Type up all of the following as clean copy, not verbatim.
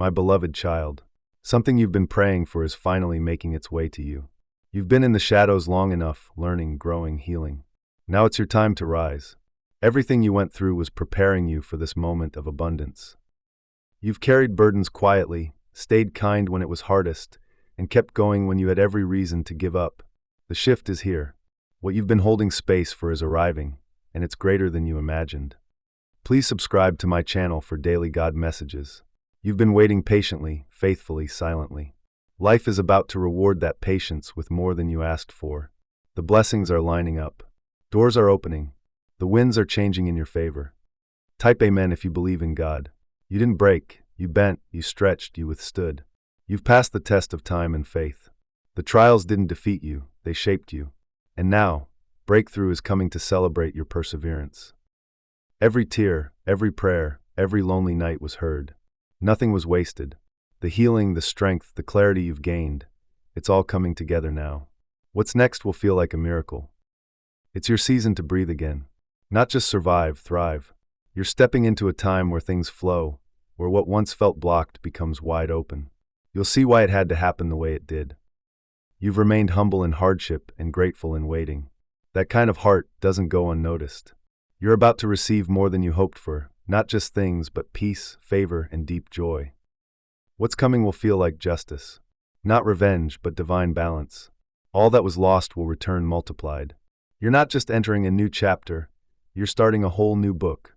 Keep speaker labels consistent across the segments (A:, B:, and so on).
A: My beloved child. Something you've been praying for is finally making its way to you. You've been in the shadows long enough, learning, growing, healing. Now it's your time to rise. Everything you went through was preparing you for this moment of abundance. You've carried burdens quietly, stayed kind when it was hardest, and kept going when you had every reason to give up. The shift is here. What you've been holding space for is arriving, and it's greater than you imagined. Please subscribe to my channel for daily God messages. You've been waiting patiently, faithfully, silently. Life is about to reward that patience with more than you asked for. The blessings are lining up. Doors are opening. The winds are changing in your favor. Type Amen if you believe in God. You didn't break, you bent, you stretched, you withstood. You've passed the test of time and faith. The trials didn't defeat you, they shaped you. And now, breakthrough is coming to celebrate your perseverance. Every tear, every prayer, every lonely night was heard. Nothing was wasted. The healing, the strength, the clarity you've gained, it's all coming together now. What's next will feel like a miracle. It's your season to breathe again. Not just survive, thrive. You're stepping into a time where things flow, where what once felt blocked becomes wide open. You'll see why it had to happen the way it did. You've remained humble in hardship and grateful in waiting. That kind of heart doesn't go unnoticed. You're about to receive more than you hoped for, not just things, but peace, favor, and deep joy. What's coming will feel like justice. Not revenge, but divine balance. All that was lost will return multiplied. You're not just entering a new chapter, you're starting a whole new book.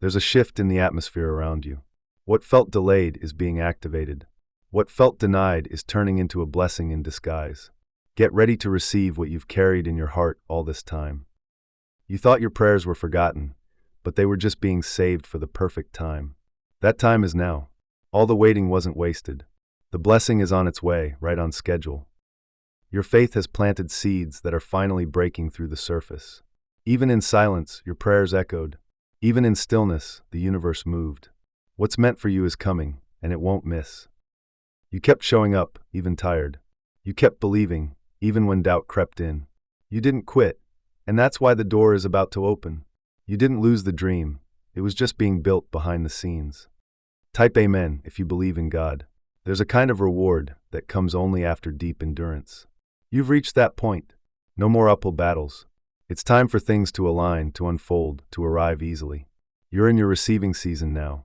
A: There's a shift in the atmosphere around you. What felt delayed is being activated. What felt denied is turning into a blessing in disguise. Get ready to receive what you've carried in your heart all this time. You thought your prayers were forgotten, but they were just being saved for the perfect time. That time is now. All the waiting wasn't wasted. The blessing is on its way, right on schedule. Your faith has planted seeds that are finally breaking through the surface. Even in silence, your prayers echoed. Even in stillness, the universe moved. What's meant for you is coming, and it won't miss. You kept showing up, even tired. You kept believing, even when doubt crept in. You didn't quit, and that's why the door is about to open. You didn't lose the dream, it was just being built behind the scenes. Type Amen if you believe in God. There's a kind of reward that comes only after deep endurance. You've reached that point. No more uphill battles. It's time for things to align, to unfold, to arrive easily. You're in your receiving season now.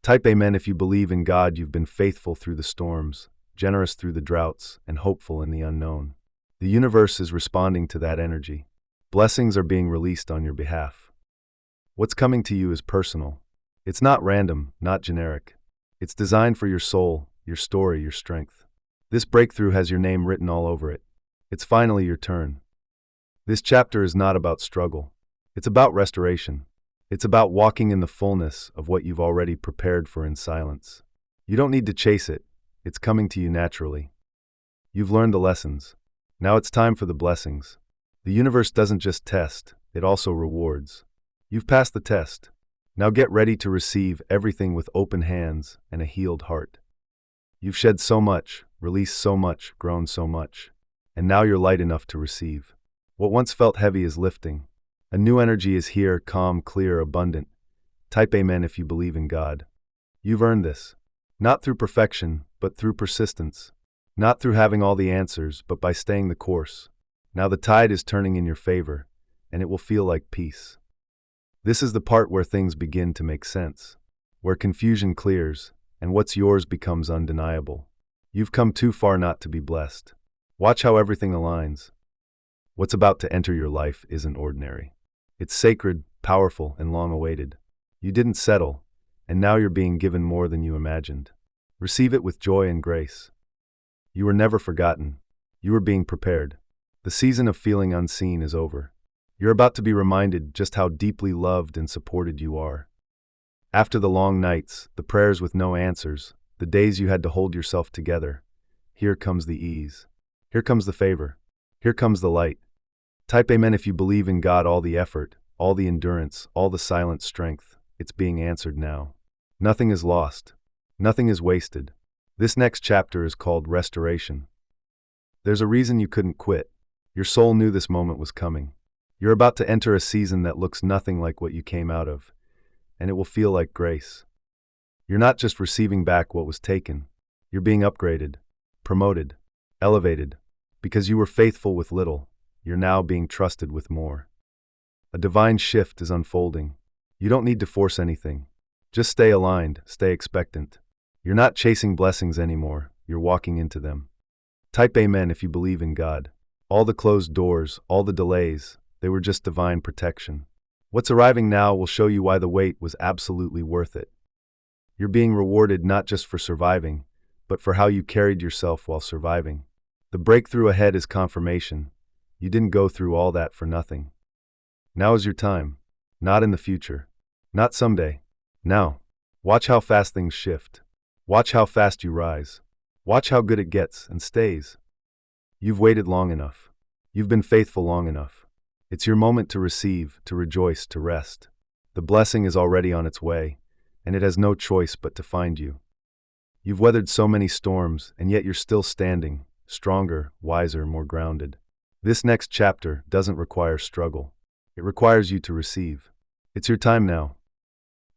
A: Type Amen if you believe in God. You've been faithful through the storms, generous through the droughts, and hopeful in the unknown. The universe is responding to that energy. Blessings are being released on your behalf. What's coming to you is personal. It's not random, not generic. It's designed for your soul, your story, your strength. This breakthrough has your name written all over it. It's finally your turn. This chapter is not about struggle. It's about restoration. It's about walking in the fullness of what you've already prepared for in silence. You don't need to chase it. It's coming to you naturally. You've learned the lessons. Now it's time for the blessings. The universe doesn't just test, it also rewards. You've passed the test. Now get ready to receive everything with open hands and a healed heart. You've shed so much, released so much, grown so much. And now you're light enough to receive. What once felt heavy is lifting. A new energy is here, calm, clear, abundant. Type Amen if you believe in God. You've earned this. Not through perfection, but through persistence. Not through having all the answers, but by staying the course. Now the tide is turning in your favor, and it will feel like peace. This is the part where things begin to make sense, where confusion clears, and what's yours becomes undeniable. You've come too far not to be blessed. Watch how everything aligns. What's about to enter your life isn't ordinary. It's sacred, powerful, and long-awaited. You didn't settle, and now you're being given more than you imagined. Receive it with joy and grace. You were never forgotten. You were being prepared. The season of feeling unseen is over. You're about to be reminded just how deeply loved and supported you are. After the long nights, the prayers with no answers, the days you had to hold yourself together, here comes the ease. Here comes the favor. Here comes the light. Type Amen if you believe in God. All the effort, all the endurance, all the silent strength, it's being answered now. Nothing is lost. Nothing is wasted. This next chapter is called restoration. There's a reason you couldn't quit. Your soul knew this moment was coming. You're about to enter a season that looks nothing like what you came out of, and it will feel like grace. You're not just receiving back what was taken. You're being upgraded, promoted, elevated. Because you were faithful with little, you're now being trusted with more. A divine shift is unfolding. You don't need to force anything. Just stay aligned, stay expectant. You're not chasing blessings anymore, you're walking into them. Type Amen if you believe in God. All the closed doors, all the delays, they were just divine protection. What's arriving now will show you why the wait was absolutely worth it. You're being rewarded not just for surviving, but for how you carried yourself while surviving. The breakthrough ahead is confirmation. You didn't go through all that for nothing. Now is your time. Not in the future. Not someday. Now. Watch how fast things shift. Watch how fast you rise. Watch how good it gets and stays. You've waited long enough. You've been faithful long enough. It's your moment to receive, to rejoice, to rest. The blessing is already on its way, and it has no choice but to find you. You've weathered so many storms, and yet you're still standing, stronger, wiser, more grounded. This next chapter doesn't require struggle. It requires you to receive. It's your time now.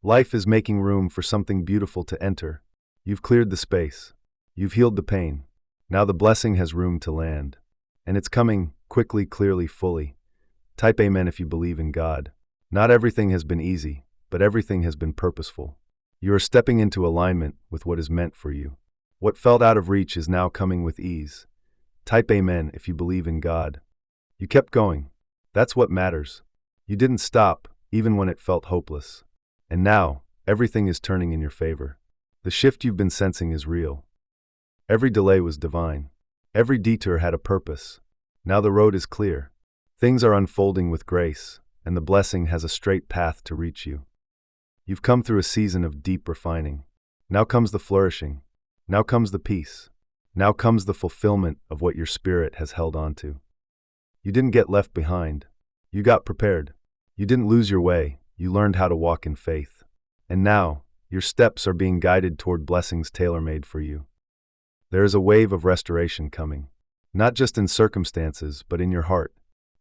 A: Life is making room for something beautiful to enter. You've cleared the space. You've healed the pain. Now the blessing has room to land. And it's coming, quickly, clearly, fully. Type Amen if you believe in God. Not everything has been easy, but everything has been purposeful. You are stepping into alignment with what is meant for you. What felt out of reach is now coming with ease. Type Amen if you believe in God. You kept going. That's what matters. You didn't stop, even when it felt hopeless. And now, everything is turning in your favor. The shift you've been sensing is real. Every delay was divine. Every detour had a purpose. Now the road is clear. Things are unfolding with grace, and the blessing has a straight path to reach you. You've come through a season of deep refining. Now comes the flourishing. Now comes the peace. Now comes the fulfillment of what your spirit has held on to. You didn't get left behind. You got prepared. You didn't lose your way. You learned how to walk in faith. And now, your steps are being guided toward blessings tailor-made for you. There is a wave of restoration coming. Not just in circumstances, but in your heart.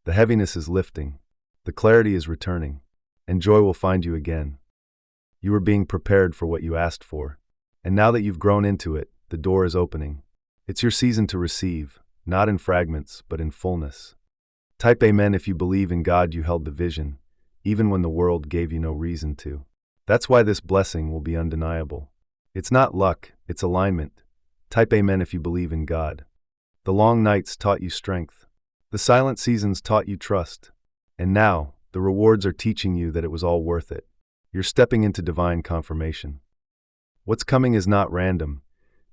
A: The heaviness is lifting. The clarity is returning. And joy will find you again. You were being prepared for what you asked for. And now that you've grown into it, the door is opening. It's your season to receive, not in fragments, but in fullness. Type Amen if you believe in God you held the vision, even when the world gave you no reason to. That's why this blessing will be undeniable. It's not luck, it's alignment. Type Amen if you believe in God. The long nights taught you strength. The silent seasons taught you trust. And now, the rewards are teaching you that it was all worth it. You're stepping into divine confirmation. What's coming is not random.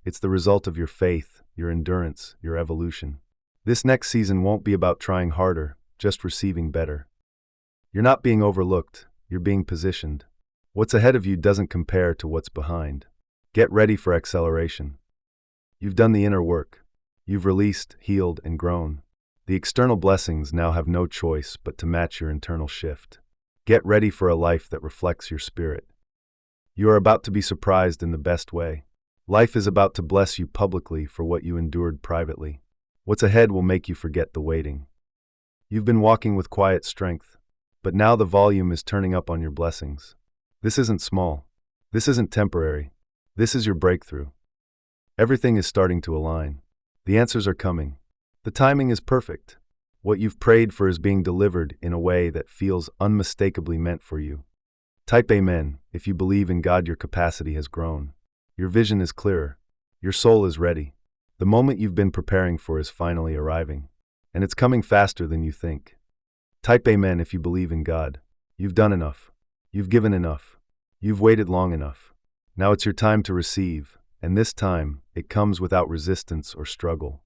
A: It's the result of your faith, your endurance, your evolution. This next season won't be about trying harder, just receiving better. You're not being overlooked, you're being positioned. What's ahead of you doesn't compare to what's behind. Get ready for acceleration. You've done the inner work. You've released, healed, and grown. The external blessings now have no choice but to match your internal shift. Get ready for a life that reflects your spirit. You are about to be surprised in the best way. Life is about to bless you publicly for what you endured privately. What's ahead will make you forget the waiting. You've been walking with quiet strength, but now the volume is turning up on your blessings. This isn't small. This isn't temporary. This is your breakthrough. Everything is starting to align. The answers are coming. The timing is perfect. What you've prayed for is being delivered in a way that feels unmistakably meant for you. Type Amen if you believe in God your capacity has grown. Your vision is clearer. Your soul is ready. The moment you've been preparing for is finally arriving. And it's coming faster than you think. Type Amen if you believe in God. You've done enough. You've given enough. You've waited long enough. Now it's your time to receive, and this time, it comes without resistance or struggle.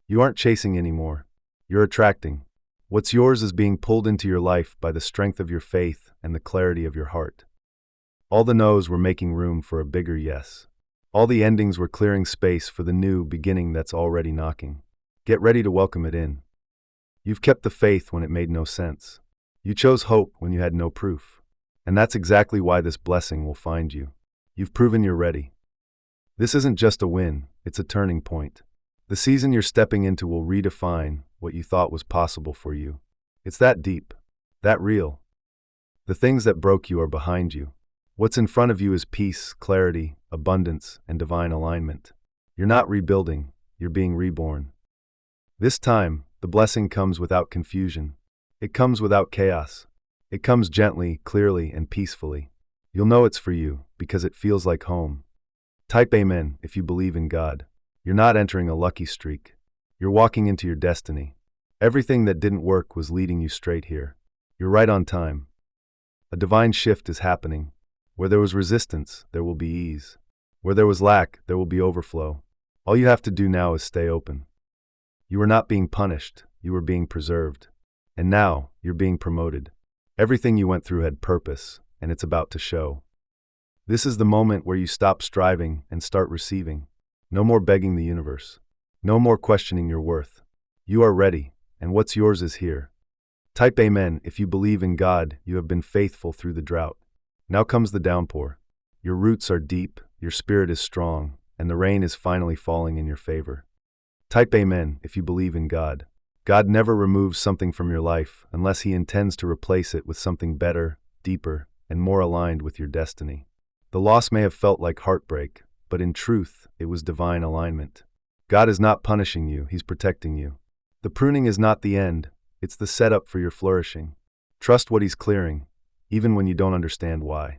A: You aren't chasing anymore. You're attracting. What's yours is being pulled into your life by the strength of your faith and the clarity of your heart. All the no's were making room for a bigger yes. All the endings were clearing space for the new beginning that's already knocking. Get ready to welcome it in. You've kept the faith when it made no sense. You chose hope when you had no proof. And that's exactly why this blessing will find you. You've proven you're ready. This isn't just a win, it's a turning point. The season you're stepping into will redefine what you thought was possible for you. It's that deep, that real. The things that broke you are behind you. What's in front of you is peace, clarity, abundance, and divine alignment. You're not rebuilding, you're being reborn. This time, the blessing comes without confusion. It comes without chaos. It comes gently, clearly, and peacefully. You'll know it's for you because it feels like home. Type Amen if you believe in God. You're not entering a lucky streak. You're walking into your destiny. Everything that didn't work was leading you straight here. You're right on time. A divine shift is happening. Where there was resistance, there will be ease. Where there was lack, there will be overflow. All you have to do now is stay open. You were not being punished, you were being preserved. And now, you're being promoted. Everything you went through had purpose, and it's about to show. This is the moment where you stop striving and start receiving. No more begging the universe. No more questioning your worth. You are ready, and what's yours is here. Type Amen if you believe in God. You have been faithful through the drought. Now comes the downpour. Your roots are deep, your spirit is strong, and the rain is finally falling in your favor. Type Amen if you believe in God. God never removes something from your life unless He intends to replace it with something better, deeper, and more aligned with your destiny. The loss may have felt like heartbreak, but in truth, it was divine alignment. God is not punishing you, He's protecting you. The pruning is not the end, it's the setup for your flourishing. Trust what He's clearing, even when you don't understand why.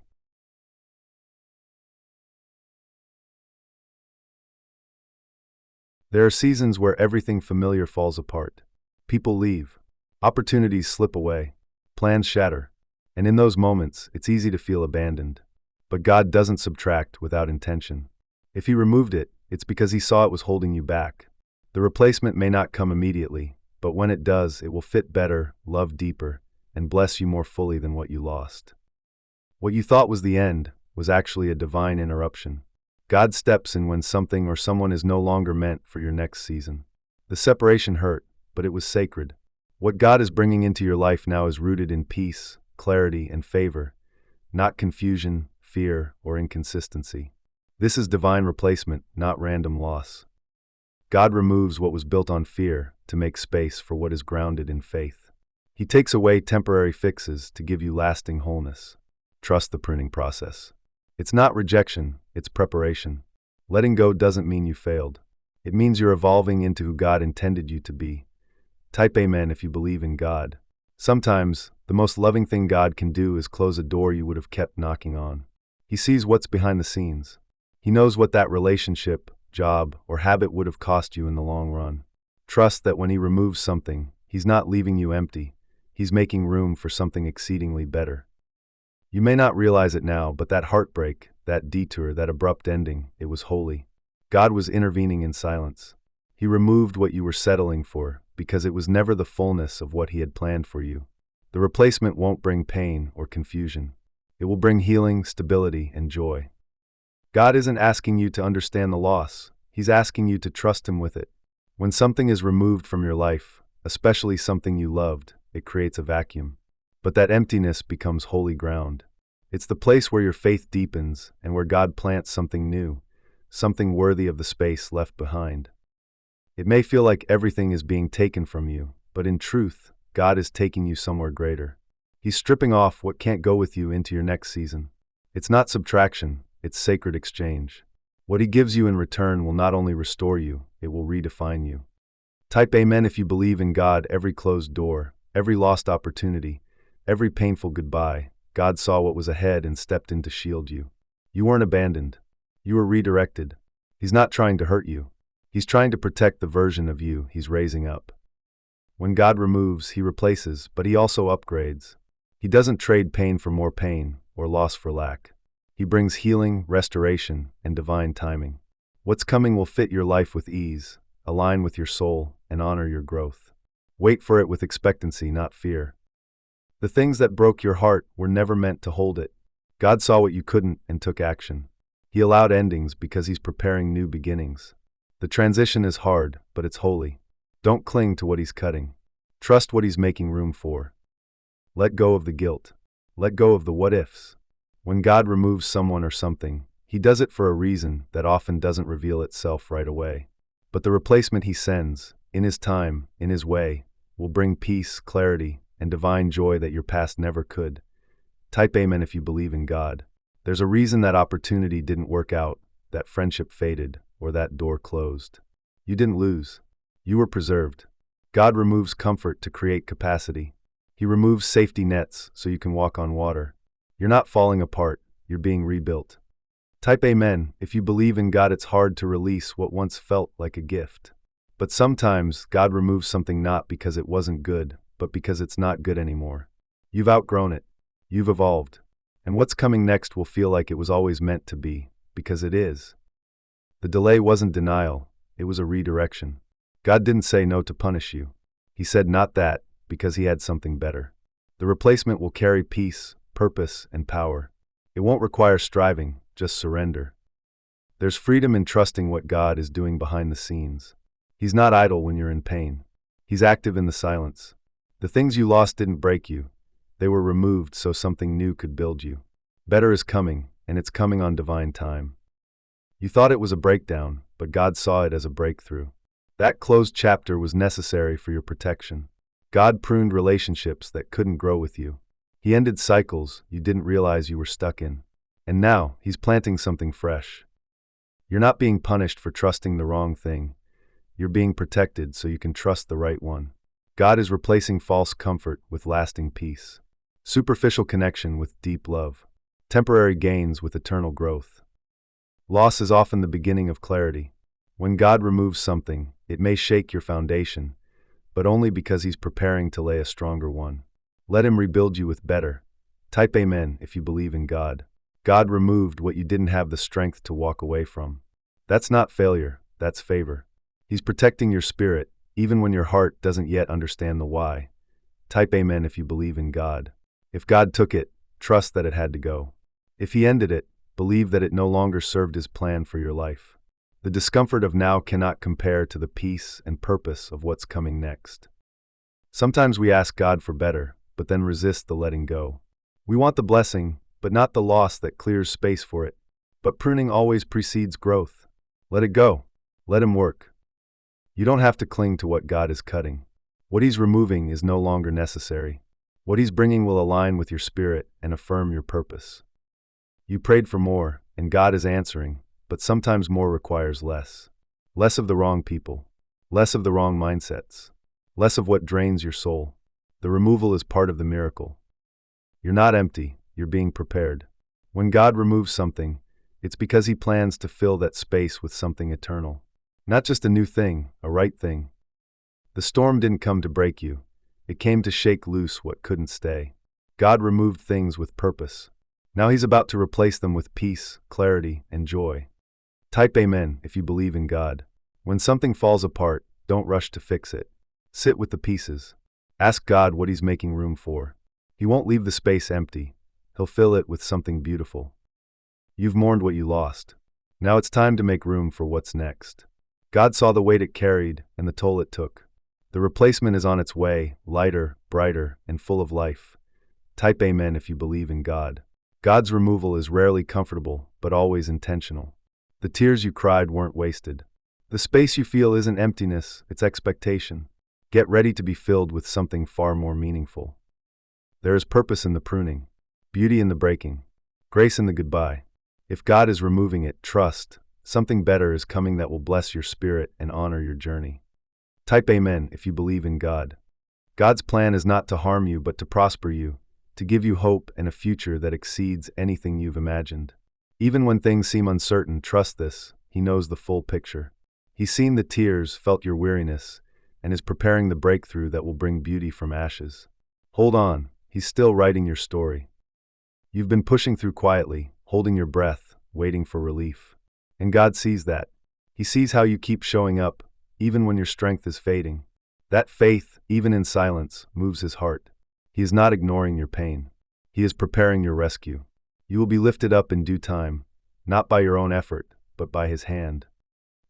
A: There are seasons where everything familiar falls apart. People leave. Opportunities slip away. Plans shatter. And in those moments, it's easy to feel abandoned. But God doesn't subtract without intention. If He removed it, it's because He saw it was holding you back. The replacement may not come immediately, but when it does, it will fit better, love deeper, and bless you more fully than what you lost. What you thought was the end was actually a divine interruption. God steps in when something or someone is no longer meant for your next season. The separation hurt, but it was sacred. What God is bringing into your life now is rooted in peace, clarity, and favor, not confusion, fear, or inconsistency. This is divine replacement, not random loss. God removes what was built on fear to make space for what is grounded in faith. He takes away temporary fixes to give you lasting wholeness. Trust the pruning process. It's not rejection, it's preparation. Letting go doesn't mean you failed. It means you're evolving into who God intended you to be. Type Amen if you believe in God. Sometimes, the most loving thing God can do is close a door you would have kept knocking on. He sees what's behind the scenes. He knows what that relationship, job, or habit would have cost you in the long run. Trust that when He removes something, He's not leaving you empty. He's making room for something exceedingly better. You may not realize it now, but that heartbreak, that detour, that abrupt ending, it was holy. God was intervening in silence. He removed what you were settling for, because it was never the fullness of what He had planned for you. The replacement won't bring pain or confusion. It will bring healing, stability, and joy. God isn't asking you to understand the loss. He's asking you to trust Him with it. When something is removed from your life, especially something you loved, it creates a vacuum. But that emptiness becomes holy ground. It's the place where your faith deepens and where God plants something new, something worthy of the space left behind. It may feel like everything is being taken from you, but in truth, God is taking you somewhere greater. He's stripping off what can't go with you into your next season. It's not subtraction, it's sacred exchange. What He gives you in return will not only restore you, it will redefine you. Type Amen if you believe in God. Every closed door, every lost opportunity, every painful goodbye, God saw what was ahead and stepped in to shield you. You weren't abandoned. You were redirected. He's not trying to hurt you. He's trying to protect the version of you He's raising up. When God removes, He replaces, but He also upgrades. He doesn't trade pain for more pain or loss for lack. He brings healing, restoration, and divine timing. What's coming will fit your life with ease, align with your soul, and honor your growth. Wait for it with expectancy, not fear. The things that broke your heart were never meant to hold it. God saw what you couldn't and took action. He allowed endings because He's preparing new beginnings. The transition is hard, but it's holy. Don't cling to what He's cutting. Trust what He's making room for. Let go of the guilt. Let go of the what-ifs. When God removes someone or something, He does it for a reason that often doesn't reveal itself right away. But the replacement He sends, in His time, in His way, will bring peace, clarity, and divine joy that your past never could. Type Amen if you believe in God. There's a reason that opportunity didn't work out, that friendship faded, or that door closed. You didn't lose. You were preserved. God removes comfort to create capacity. He removes safety nets so you can walk on water. You're not falling apart, you're being rebuilt. Type Amen if you believe in God. It's hard to release what once felt like a gift. But sometimes God removes something not because it wasn't good, but because it's not good anymore. You've outgrown it. You've evolved. And what's coming next will feel like it was always meant to be, because it is. The delay wasn't denial, it was a redirection. God didn't say no to punish you. He said not that, because he had something better. The replacement will carry peace, purpose, and power. It won't require striving, just surrender. There's freedom in trusting what God is doing behind the scenes. He's not idle when you're in pain. He's active in the silence. The things you lost didn't break you. They were removed so something new could build you. Better is coming, and it's coming on divine time. You thought it was a breakdown, but God saw it as a breakthrough. That closed chapter was necessary for your protection. God pruned relationships that couldn't grow with you. He ended cycles you didn't realize you were stuck in. And now, he's planting something fresh. You're not being punished for trusting the wrong thing. You're being protected so you can trust the right one. God is replacing false comfort with lasting peace. Superficial connection with deep love. Temporary gains with eternal growth. Loss is often the beginning of clarity. When God removes something, it may shake your foundation, but only because he's preparing to lay a stronger one. Let him rebuild you with better. Type Amen if you believe in God. God removed what you didn't have the strength to walk away from. That's not failure, that's favor. He's protecting your spirit, even when your heart doesn't yet understand the why. Type Amen if you believe in God. If God took it, trust that it had to go. If he ended it, believe that it no longer served his plan for your life. The discomfort of now cannot compare to the peace and purpose of what's coming next. Sometimes we ask God for better, but then resist the letting go. We want the blessing, but not the loss that clears space for it. But pruning always precedes growth. Let it go. Let him work. You don't have to cling to what God is cutting. What he's removing is no longer necessary. What he's bringing will align with your spirit and affirm your purpose. You prayed for more, and God is answering, but sometimes more requires less. Less of the wrong people. Less of the wrong mindsets. Less of what drains your soul. The removal is part of the miracle. You're not empty, you're being prepared. When God removes something, it's because he plans to fill that space with something eternal. Not just a new thing, a right thing. The storm didn't come to break you. It came to shake loose what couldn't stay. God removed things with purpose. Now he's about to replace them with peace, clarity, and joy. Type Amen if you believe in God. When something falls apart, don't rush to fix it. Sit with the pieces. Ask God what he's making room for. He won't leave the space empty. He'll fill it with something beautiful. You've mourned what you lost. Now it's time to make room for what's next. God saw the weight it carried and the toll it took. The replacement is on its way, lighter, brighter, and full of life. Type Amen if you believe in God. God's removal is rarely comfortable, but always intentional. The tears you cried weren't wasted. The space you feel isn't emptiness, it's expectation. Get ready to be filled with something far more meaningful. There is purpose in the pruning, beauty in the breaking, grace in the goodbye. If God is removing it, trust, something better is coming that will bless your spirit and honor your journey. Type Amen if you believe in God. God's plan is not to harm you but to prosper you, to give you hope and a future that exceeds anything you've imagined. Even when things seem uncertain, trust this, he knows the full picture. He's seen the tears, felt your weariness, and is preparing the breakthrough that will bring beauty from ashes. Hold on, he's still writing your story. You've been pushing through quietly, holding your breath, waiting for relief. And God sees that. He sees how you keep showing up, even when your strength is fading. That faith, even in silence, moves his heart. He is not ignoring your pain. He is preparing your rescue. You will be lifted up in due time, not by your own effort, but by his hand.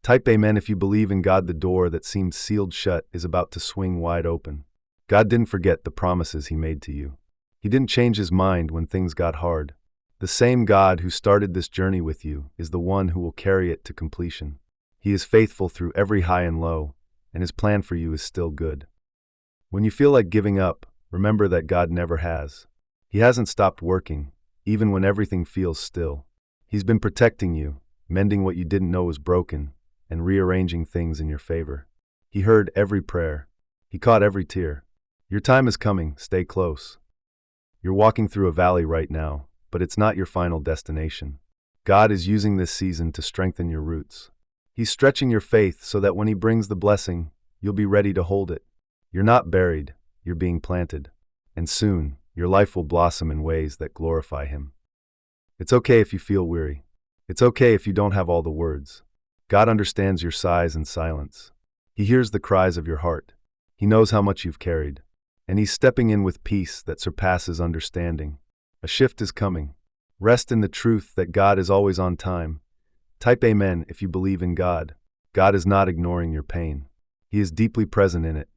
A: Type Amen if you believe in God. The door that seemed sealed shut is about to swing wide open. God didn't forget the promises he made to you. He didn't change his mind when things got hard. The same God who started this journey with you is the one who will carry it to completion. He is faithful through every high and low, and his plan for you is still good. When you feel like giving up, remember that God never has. He hasn't stopped working, even when everything feels still. He's been protecting you, mending what you didn't know was broken, and rearranging things in your favor. He heard every prayer. He caught every tear. Your time is coming, stay close. You're walking through a valley right now, but it's not your final destination. God is using this season to strengthen your roots. He's stretching your faith so that when He brings the blessing, you'll be ready to hold it. You're not buried, you're being planted. And soon, your life will blossom in ways that glorify Him. It's okay if you feel weary. It's okay if you don't have all the words. God understands your sighs and silence. He hears the cries of your heart. He knows how much you've carried. And He's stepping in with peace that surpasses understanding. A shift is coming. Rest in the truth that God is always on time. Type Amen if you believe in God. God is not ignoring your pain. He is deeply present in it.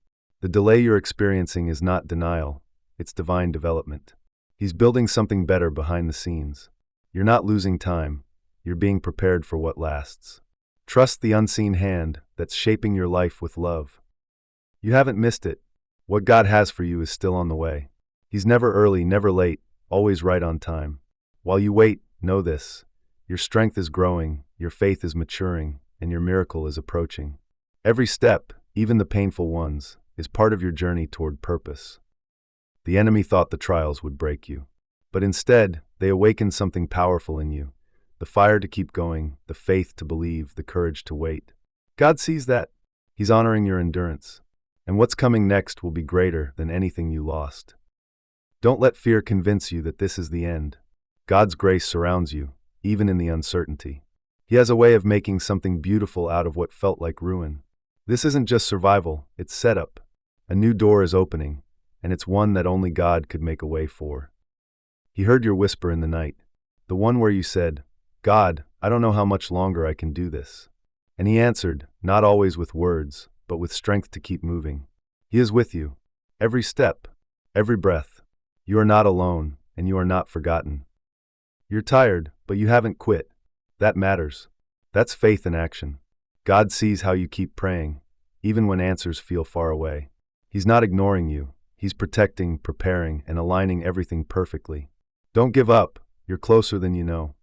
A: The delay you're experiencing is not denial, it's divine development. He's building something better behind the scenes. You're not losing time, you're being prepared for what lasts. Trust the unseen hand that's shaping your life with love. You haven't missed it. What God has for you is still on the way. He's never early, never late, always right on time. While you wait, know this. Your strength is growing, your faith is maturing, and your miracle is approaching. Every step, even the painful ones, is part of your journey toward purpose. The enemy thought the trials would break you. But instead, they awakened something powerful in you. The fire to keep going, the faith to believe, the courage to wait. God sees that. He's honoring your endurance. And what's coming next will be greater than anything you lost. Don't let fear convince you that this is the end. God's grace surrounds you, even in the uncertainty. He has a way of making something beautiful out of what felt like ruin. This isn't just survival, it's setup. A new door is opening, and it's one that only God could make a way for. He heard your whisper in the night, the one where you said, God, I don't know how much longer I can do this. And He answered, not always with words, but with strength to keep moving. He is with you, every step, every breath. You are not alone, and you are not forgotten. You're tired, but you haven't quit. That matters. That's faith in action. God sees how you keep praying, even when answers feel far away. He's not ignoring you. He's protecting, preparing, and aligning everything perfectly. Don't give up. You're closer than you know.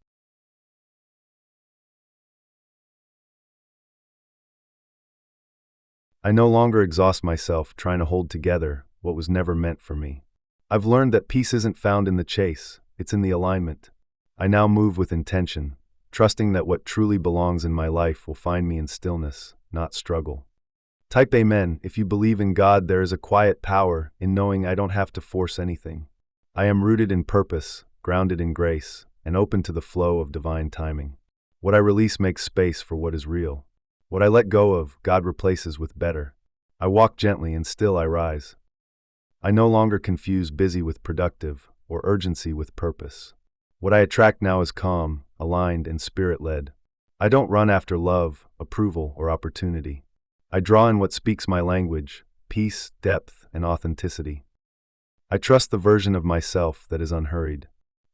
A: I no longer exhaust myself trying to hold together what was never meant for me. I've learned that peace isn't found in the chase, it's in the alignment. I now move with intention, trusting that what truly belongs in my life will find me in stillness, not struggle. Type Amen if you believe in God. There is a quiet power in knowing I don't have to force anything. I am rooted in purpose, grounded in grace, and open to the flow of divine timing. What I release makes space for what is real. What I let go of, God replaces with better. I walk gently and still I rise. I no longer confuse busy with productive or urgency with purpose. What I attract now is calm, aligned, and spirit-led. I don't run after love, approval, or opportunity. I draw in what speaks my language, peace, depth, and authenticity. I trust the version of myself that is unhurried.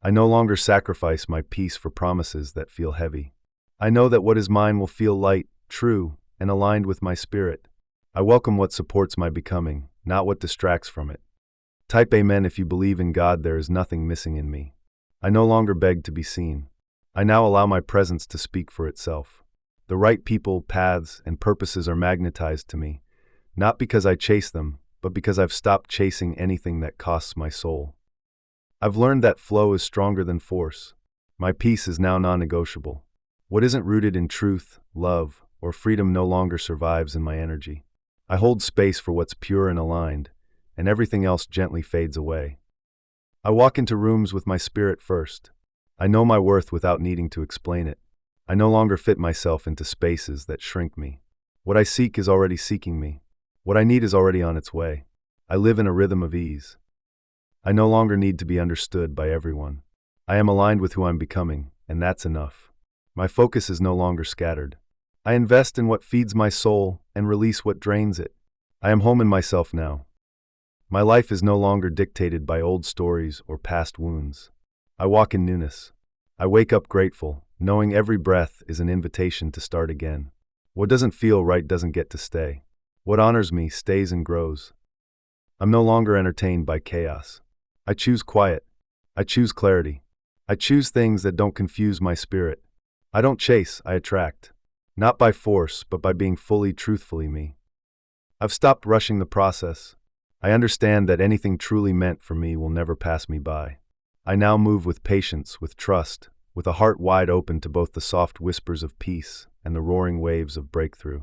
A: I no longer sacrifice my peace for promises that feel heavy. I know that what is mine will feel light, true, and aligned with my spirit. I welcome what supports my becoming, not what distracts from it. Type Amen if you believe in God. There is nothing missing in me. I no longer beg to be seen. I now allow my presence to speak for itself. The right people, paths, and purposes are magnetized to me, not because I chase them, but because I've stopped chasing anything that costs my soul. I've learned that flow is stronger than force. My peace is now non-negotiable. What isn't rooted in truth, love, or freedom no longer survives in my energy. I hold space for what's pure and aligned, and everything else gently fades away. I walk into rooms with my spirit first. I know my worth without needing to explain it. I no longer fit myself into spaces that shrink me. What I seek is already seeking me. What I need is already on its way. I live in a rhythm of ease. I no longer need to be understood by everyone. I am aligned with who I'm becoming, and that's enough. My focus is no longer scattered. I invest in what feeds my soul and release what drains it. I am home in myself now. My life is no longer dictated by old stories or past wounds. I walk in newness. I wake up grateful, knowing every breath is an invitation to start again. What doesn't feel right doesn't get to stay. What honors me stays and grows. I'm no longer entertained by chaos. I choose quiet. I choose clarity. I choose things that don't confuse my spirit. I don't chase, I attract. Not by force, but by being fully, truthfully me. I've stopped rushing the process. I understand that anything truly meant for me will never pass me by. I now move with patience, with trust, with a heart wide open to both the soft whispers of peace and the roaring waves of breakthrough.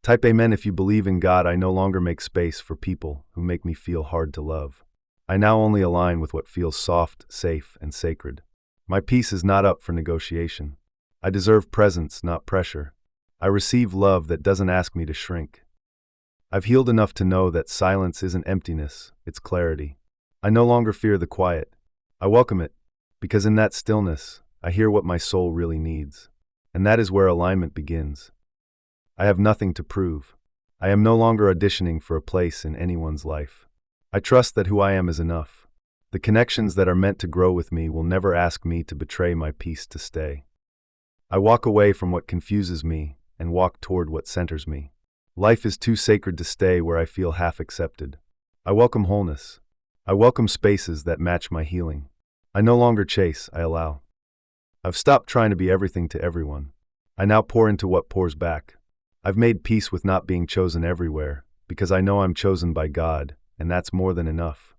A: Type Amen if you believe in God. I no longer make space for people who make me feel hard to love. I now only align with what feels soft, safe, and sacred. My peace is not up for negotiation. I deserve presence, not pressure. I receive love that doesn't ask me to shrink. I've healed enough to know that silence isn't emptiness, it's clarity. I no longer fear the quiet. I welcome it, because in that stillness, I hear what my soul really needs. And that is where alignment begins. I have nothing to prove. I am no longer auditioning for a place in anyone's life. I trust that who I am is enough. The connections that are meant to grow with me will never ask me to betray my peace to stay. I walk away from what confuses me and walk toward what centers me. Life is too sacred to stay where I feel half accepted. I welcome wholeness. I welcome spaces that match my healing. I no longer chase, I allow. I've stopped trying to be everything to everyone. I now pour into what pours back. I've made peace with not being chosen everywhere, because I know I'm chosen by God, and that's more than enough.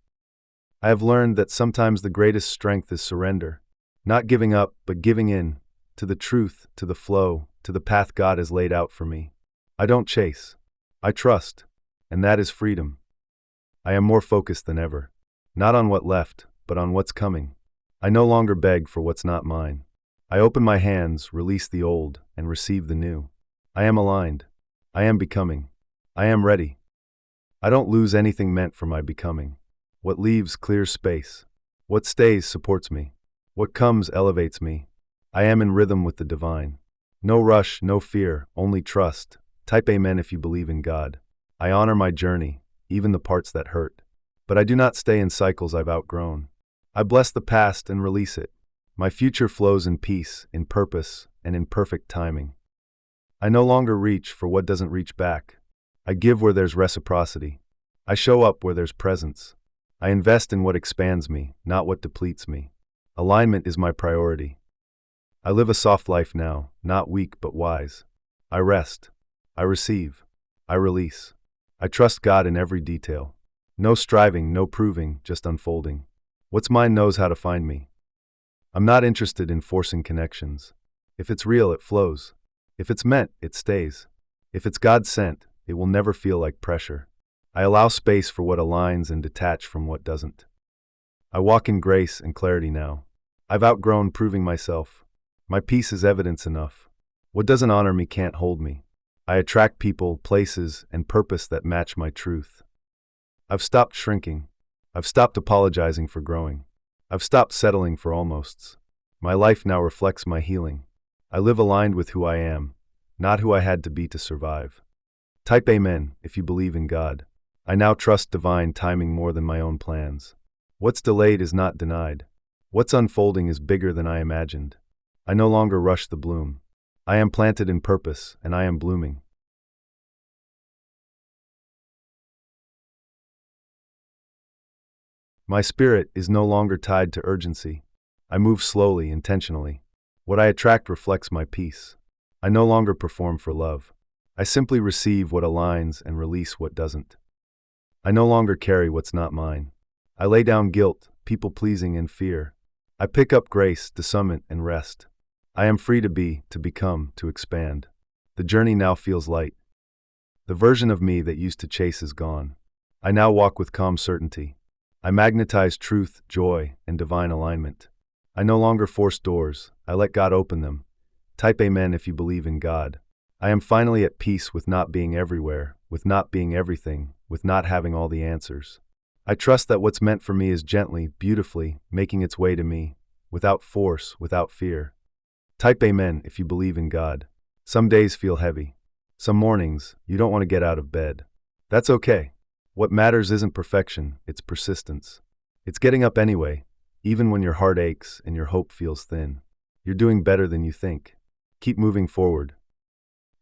A: I have learned that sometimes the greatest strength is surrender. Not giving up, but giving in, to the truth, to the flow, to the path God has laid out for me. I don't chase. I trust, and that is freedom. I am more focused than ever. Not on what left, but on what's coming. I no longer beg for what's not mine. I open my hands, release the old, and receive the new. I am aligned. I am becoming. I am ready. I don't lose anything meant for my becoming. What leaves clears space. What stays supports me. What comes elevates me. I am in rhythm with the divine. No rush, no fear, only trust. Type Amen if you believe in God. I honor my journey, even the parts that hurt. But I do not stay in cycles I've outgrown. I bless the past and release it. My future flows in peace, in purpose, and in perfect timing. I no longer reach for what doesn't reach back. I give where there's reciprocity. I show up where there's presence. I invest in what expands me, not what depletes me. Alignment is my priority. I live a soft life now, not weak but wise. I rest. I receive. I release. I trust God in every detail. No striving, no proving, just unfolding. What's mine knows how to find me. I'm not interested in forcing connections. If it's real, it flows. If it's meant, it stays. If it's God sent, it will never feel like pressure. I allow space for what aligns and detach from what doesn't. I walk in grace and clarity now. I've outgrown proving myself. My peace is evidence enough. What doesn't honor me can't hold me. I attract people, places, and purpose that match my truth. I've stopped shrinking. I've stopped apologizing for growing. I've stopped settling for almosts. My life now reflects my healing. I live aligned with who I am, not who I had to be to survive. Type Amen if you believe in God. I now trust divine timing more than my own plans. What's delayed is not denied. What's unfolding is bigger than I imagined. I no longer rush the bloom. I am planted in purpose, and I am blooming. My spirit is no longer tied to urgency. I move slowly, intentionally. What I attract reflects my peace. I no longer perform for love. I simply receive what aligns and release what doesn't. I no longer carry what's not mine. I lay down guilt, people-pleasing, and fear. I pick up grace, discernment, and rest. I am free to be, to become, to expand. The journey now feels light. The version of me that used to chase is gone. I now walk with calm certainty. I magnetize truth, joy, and divine alignment. I no longer force doors. I let God open them. Type Amen if you believe in God. I am finally at peace with not being everywhere, with not being everything, with not having all the answers. I trust that what's meant for me is gently, beautifully, making its way to me, without force, without fear. Type Amen if you believe in God. Some days feel heavy. Some mornings, you don't want to get out of bed. That's okay. What matters isn't perfection, it's persistence. It's getting up anyway, even when your heart aches and your hope feels thin. You're doing better than you think. Keep moving forward.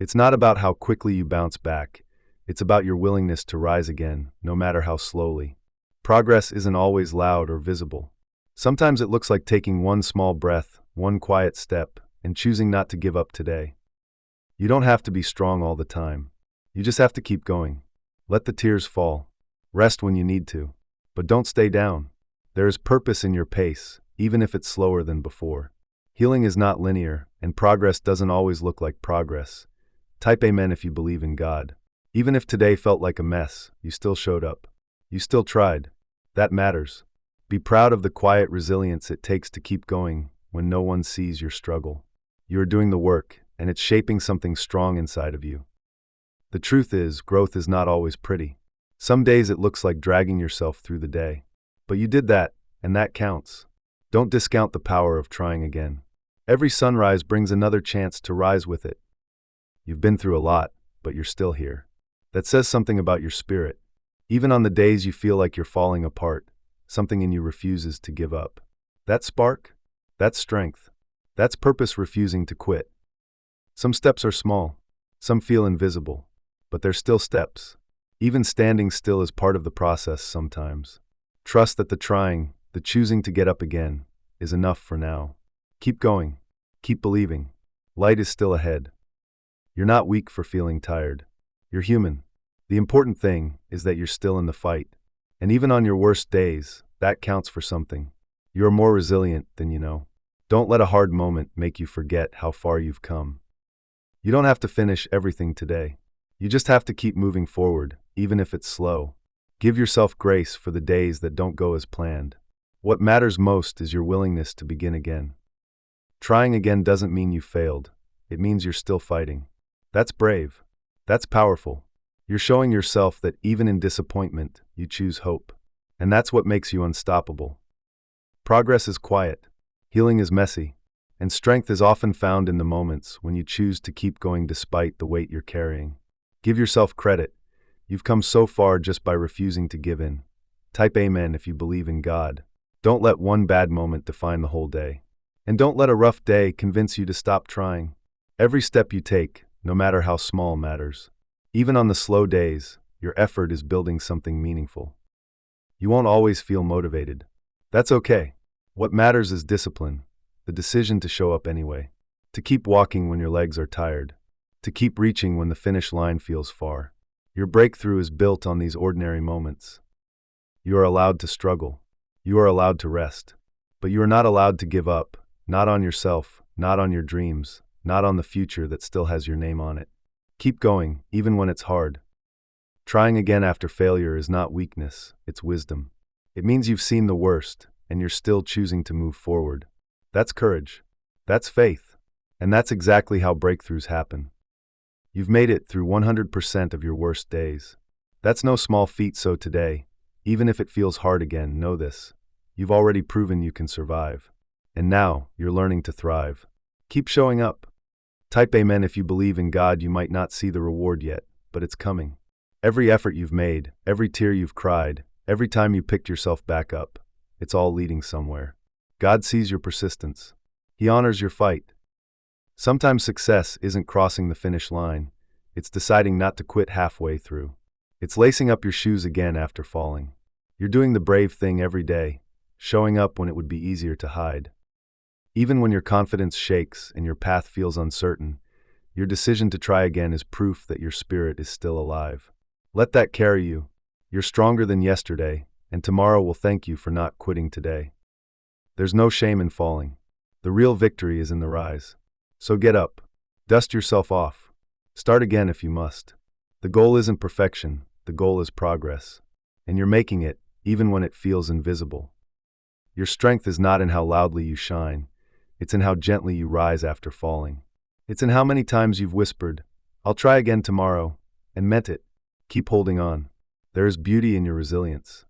A: It's not about how quickly you bounce back. It's about your willingness to rise again, no matter how slowly. Progress isn't always loud or visible. Sometimes it looks like taking one small breath, one quiet step, and choosing not to give up today. You don't have to be strong all the time. You just have to keep going. Let the tears fall. Rest when you need to. But don't stay down. There is purpose in your pace, even if it's slower than before. Healing is not linear, and progress doesn't always look like progress. Type amen if you believe in God. Even if today felt like a mess, you still showed up. You still tried. That matters. Be proud of the quiet resilience it takes to keep going when no one sees your struggle. You are doing the work, and it's shaping something strong inside of you. The truth is, growth is not always pretty. Some days it looks like dragging yourself through the day. But you did that, and that counts. Don't discount the power of trying again. Every sunrise brings another chance to rise with it. You've been through a lot, but you're still here. That says something about your spirit. Even on the days you feel like you're falling apart, something in you refuses to give up. That spark? That's strength. That's purpose refusing to quit. Some steps are small. Some feel invisible. But they're still steps. Even standing still is part of the process sometimes. Trust that the trying, the choosing to get up again, is enough for now. Keep going. Keep believing. Light is still ahead. You're not weak for feeling tired. You're human. The important thing is that you're still in the fight. And even on your worst days, that counts for something. You're more resilient than you know. Don't let a hard moment make you forget how far you've come. You don't have to finish everything today. You just have to keep moving forward, even if it's slow. Give yourself grace for the days that don't go as planned. What matters most is your willingness to begin again. Trying again doesn't mean you failed. It means you're still fighting. That's brave. That's powerful. You're showing yourself that even in disappointment, you choose hope. And that's what makes you unstoppable. Progress is quiet. Healing is messy. And strength is often found in the moments when you choose to keep going despite the weight you're carrying. Give yourself credit. You've come so far just by refusing to give in. Type amen if you believe in God. Don't let one bad moment define the whole day. And don't let a rough day convince you to stop trying. Every step you take, no matter how small, matters. Even on the slow days, your effort is building something meaningful. You won't always feel motivated. That's okay. What matters is discipline, the decision to show up anyway, to keep walking when your legs are tired, to keep reaching when the finish line feels far. Your breakthrough is built on these ordinary moments. You are allowed to struggle. You are allowed to rest. But you are not allowed to give up, not on yourself, not on your dreams, not on the future that still has your name on it. Keep going, even when it's hard. Trying again after failure is not weakness, it's wisdom. It means you've seen the worst, and you're still choosing to move forward. That's courage. That's faith. And that's exactly how breakthroughs happen. You've made it through 100% of your worst days. That's no small feat, so today, even if it feels hard again, know this. You've already proven you can survive. And now, you're learning to thrive. Keep showing up. Type amen if you believe in God. You might not see the reward yet, but it's coming. Every effort you've made, every tear you've cried, every time you picked yourself back up, it's all leading somewhere. God sees your persistence. He honors your fight. Sometimes success isn't crossing the finish line. It's deciding not to quit halfway through. It's lacing up your shoes again after falling. You're doing the brave thing every day, showing up when it would be easier to hide. Even when your confidence shakes and your path feels uncertain, your decision to try again is proof that your spirit is still alive. Let that carry you. You're stronger than yesterday, and tomorrow will thank you for not quitting today. There's no shame in falling. The real victory is in the rise. So get up. Dust yourself off. Start again if you must. The goal isn't perfection, the goal is progress. And you're making it, even when it feels invisible. Your strength is not in how loudly you shine. It's in how gently you rise after falling. It's in how many times you've whispered, "I'll try again tomorrow," and meant it. Keep holding on. There is beauty in your resilience.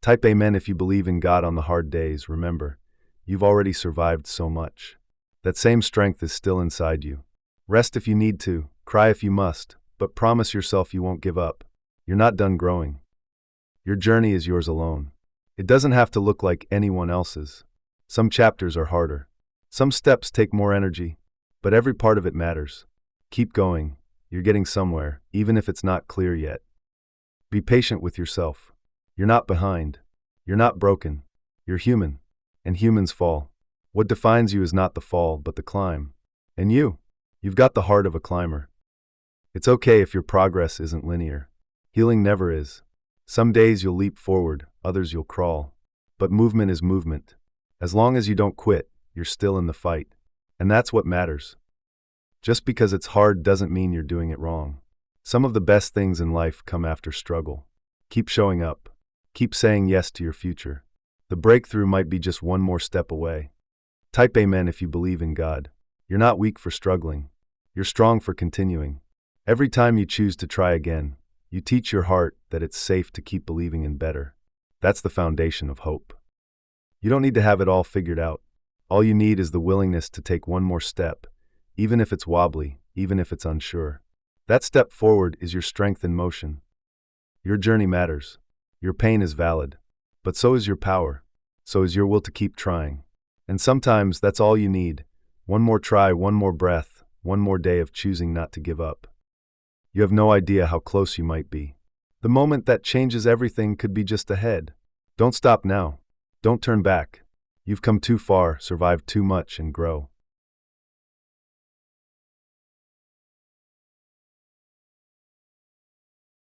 A: Type amen if you believe in God on the hard days. Remember, you've already survived so much. That same strength is still inside you. Rest if you need to, cry if you must, but promise yourself you won't give up. You're not done growing. Your journey is yours alone. It doesn't have to look like anyone else's. Some chapters are harder. Some steps take more energy, but every part of it matters. Keep going. You're getting somewhere, even if it's not clear yet. Be patient with yourself. You're not behind. You're not broken. You're human. and humans fall. What defines you is not the fall, but the climb. And you've got the heart of a climber. It's okay if your progress isn't linear. Healing never is. Some days you'll leap forward, others you'll crawl. But movement is movement. As long as you don't quit, you're still in the fight. And that's what matters. Just because it's hard doesn't mean you're doing it wrong. Some of the best things in life come after struggle. Keep showing up. Keep saying yes to your future. The breakthrough might be just one more step away. Type amen if you believe in God. You're not weak for struggling. You're strong for continuing. Every time you choose to try again, you teach your heart that it's safe to keep believing in better. That's the foundation of hope. You don't need to have it all figured out. All you need is the willingness to take one more step, even if it's wobbly, even if it's unsure. That step forward is your strength in motion. Your journey matters. Your pain is valid. But so is your power. So is your will to keep trying. And sometimes that's all you need. One more try, one more breath, one more day of choosing not to give up. You have no idea how close you might be. The moment that changes everything could be just ahead. Don't stop now. Don't turn back. You've come too far, survived too much, and grow.